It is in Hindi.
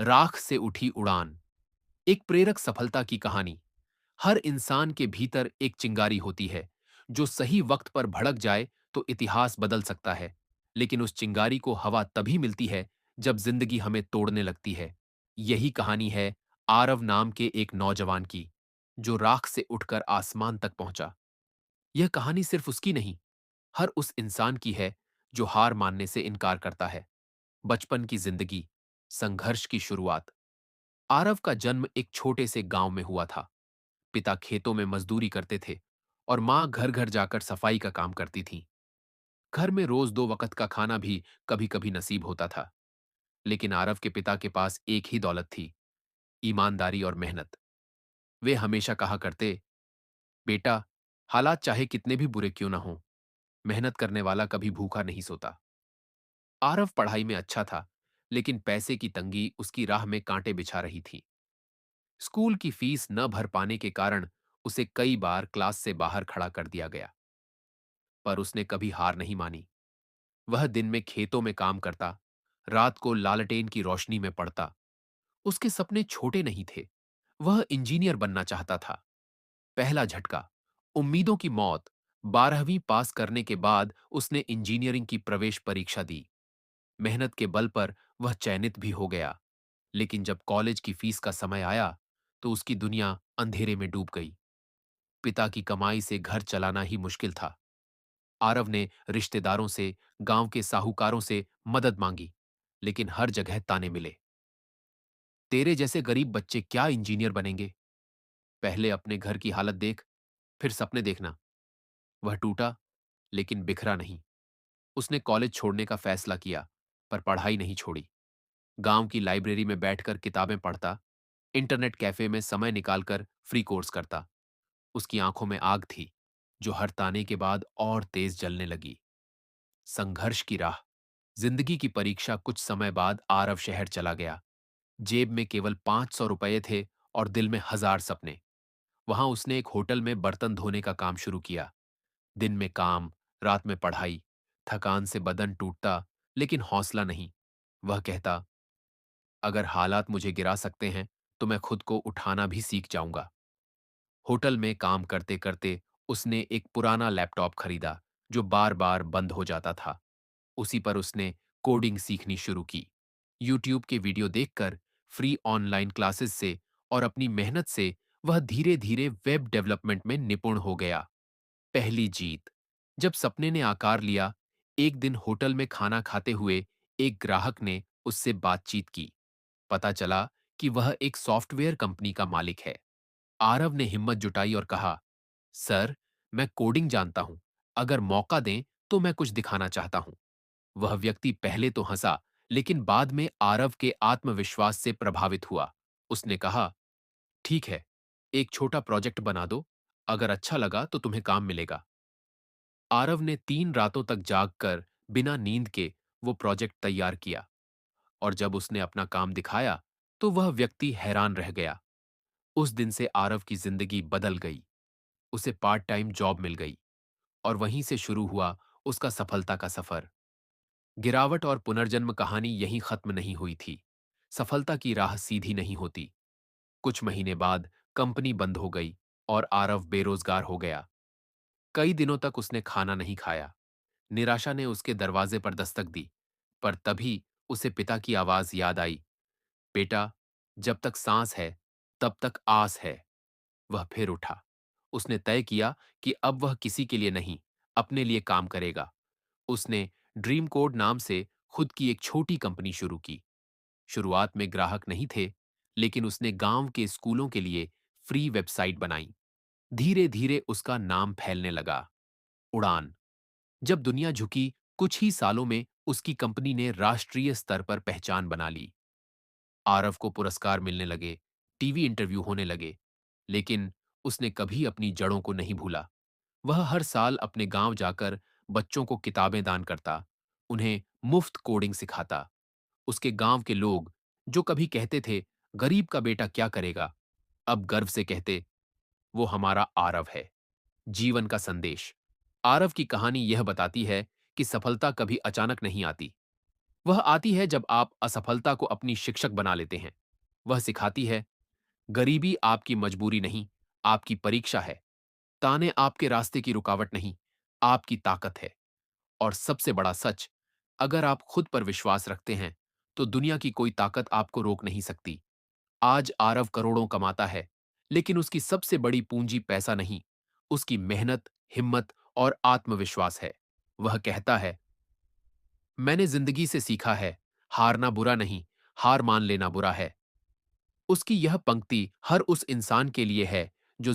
राख से उठी उड़ान। एक प्रेरक सफलता की कहानी। हर इंसान के भीतर एक चिंगारी होती है जो सही वक्त पर भड़क जाए तो इतिहास बदल सकता है। लेकिन उस चिंगारी को हवा तभी मिलती है जब जिंदगी हमें तोड़ने लगती है। यही कहानी है आरव नाम के एक नौजवान की, जो राख से उठकर आसमान तक पहुंचा। यह कहानी सिर्फ उसकी नहीं, हर उस इंसान की है जो हार मानने से इनकार करता है। बचपन की जिंदगी, संघर्ष की शुरुआत। आरव का जन्म एक छोटे से गांव में हुआ था। पिता खेतों में मजदूरी करते थे और मां घर घर जाकर सफाई का काम करती थी। घर में रोज दो वक्त का खाना भी कभी कभी नसीब होता था। लेकिन आरव के पिता के पास एक ही दौलत थी, ईमानदारी और मेहनत। वे हमेशा कहा करते, बेटा, हालात चाहे कितने भी बुरे क्यों ना हो, मेहनत करने वाला कभी भूखा नहीं सोता। आरव पढ़ाई में अच्छा था, लेकिन पैसे की तंगी उसकी राह में कांटे बिछा रही थी। स्कूल की फीस न भर पाने के कारण उसे कई बार क्लास से बाहर खड़ा कर दिया गया। पर उसने कभी हार नहीं मानी। वह दिन में खेतों में काम करता, रात को लालटेन की रोशनी में पढ़ता। उसके सपने छोटे नहीं थे। वह इंजीनियर बनना चाहता था। पहला झटका, उम्मीदों की मौत। 12वीं पास करने के बाद उसने इंजीनियरिंग की प्रवेश परीक्षा दी। मेहनत के बल पर वह चयनित भी हो गया। लेकिन जब कॉलेज की फीस का समय आया, तो उसकी दुनिया अंधेरे में डूब गई। पिता की कमाई से घर चलाना ही मुश्किल था। आरव ने रिश्तेदारों से, गांव के साहूकारों से मदद मांगी, लेकिन हर जगह ताने मिले। तेरे जैसे गरीब बच्चे क्या इंजीनियर बनेंगे? पहले अपने घर की हालत देख, फिर सपने देखना। वह टूटा, लेकिन बिखरा नहीं। उसने कॉलेज छोड़ने का फैसला किया, पर पढ़ाई नहीं छोड़ी। गांव की लाइब्रेरी में बैठकर किताबें पढ़ता, इंटरनेट कैफे में समय निकालकर फ्री कोर्स करता। उसकी आंखों में आग थी, जो हर ताने के बाद और तेज जलने लगी। संघर्ष की राह। जिंदगी की परीक्षा कुछ समय बाद आरव शहर चला गया। जेब में केवल 500 रुपये थे और दिल में हजार सपने। वहां उसने एक होटल में बर्तन धोने का काम शुरू किया। दिन में काम, रात में पढ़ाई। थकान से बदन टूटता, लेकिन हौसला नहीं। वह कहता, अगर हालात मुझे गिरा सकते हैं, तो मैं खुद को उठाना भी सीख जाऊंगा। होटल में काम करते करते उसने एक पुराना लैपटॉप खरीदा, जो बार बार बंद हो जाता था। उसी पर उसने कोडिंग सीखनी शुरू की। यूट्यूब के वीडियो देखकर, फ्री ऑनलाइन क्लासेस से और अपनी मेहनत से वह धीरे धीरे वेब डेवलपमेंट में निपुण हो गया। पहली जीत। जब सपने ने आकार लिया, एक दिन होटल में खाना खाते हुए एक ग्राहक ने उससे बातचीत की। पता चला कि वह एक सॉफ्टवेयर कंपनी का मालिक है। आरव ने हिम्मत जुटाई और कहा, सर, मैं कोडिंग जानता हूं। अगर मौका दें तो मैं कुछ दिखाना चाहता हूं। वह व्यक्ति पहले तो हंसा, लेकिन बाद में आरव के आत्मविश्वास से प्रभावित हुआ। उसने कहा, ठीक है, एक छोटा प्रोजेक्ट बना दो। अगर अच्छा लगा तो तुम्हें काम मिलेगा। आरव ने 3 रातों तक जागकर, बिना नींद के, वो प्रोजेक्ट तैयार किया। और जब उसने अपना काम दिखाया, तो वह व्यक्ति हैरान रह गया। उस दिन से आरव की जिंदगी बदल गई। उसे पार्ट टाइम जॉब मिल गई और वहीं से शुरू हुआ उसका सफलता का सफर। गिरावट और पुनर्जन्म कहानी यहीं खत्म नहीं हुई थी। सफलता की राह सीधी नहीं होती। कुछ महीने बाद कंपनी बंद हो गई और आरव बेरोजगार हो गया। कई दिनों तक उसने खाना नहीं खाया। निराशा ने उसके दरवाजे पर दस्तक दी। पर तभी उसे पिता की आवाज याद आई, बेटा, जब तक सांस है, तब तक आस है। वह फिर उठा। उसने तय किया कि अब वह किसी के लिए नहीं, अपने लिए काम करेगा। उसने ड्रीम कोड नाम से खुद की एक छोटी कंपनी शुरू की। शुरुआत में ग्राहक नहीं थे, लेकिन उसने गांव के स्कूलों के लिए फ्री वेबसाइट बनाई। धीरे धीरे उसका नाम फैलने लगा। उड़ान। जब दुनिया झुकी, कुछ ही सालों में उसकी कंपनी ने राष्ट्रीय स्तर पर पहचान बना ली। आरव को पुरस्कार मिलने लगे, टीवी इंटरव्यू होने लगे। लेकिन उसने कभी अपनी जड़ों को नहीं भूला। वह हर साल अपने गांव जाकर बच्चों को किताबें दान करता, उन्हें मुफ्त कोडिंग सिखाता। उसके गांव के लोग, जो कभी कहते थे, गरीब का बेटा क्या करेगा, अब गर्व से कहते, वो हमारा आरव है। जीवन का संदेश। आरव की कहानी यह बताती है कि सफलता कभी अचानक नहीं आती। वह आती है जब आप असफलता को अपनी शिक्षक बना लेते हैं। वह सिखाती है, गरीबी आपकी मजबूरी नहीं, आपकी परीक्षा है। ताने आपके रास्ते की रुकावट नहीं, आपकी ताकत है। और सबसे बड़ा सच, अगर आप खुद पर विश्वास रखते हैं, तो दुनिया की कोई ताकत आपको रोक नहीं सकती। आज आरव करोड़ों कमाता है, लेकिन उसकी सबसे बड़ी पूंजी पैसा नहीं, उसकी मेहनत, हिम्मत और आत्मविश्वास है। वह कहता है, मैंने जिंदगी से सीखा है, हारना बुरा नहीं, हार मान लेना बुरा है। उसकी यह पंक्ति हर उस इंसान के लिए है जो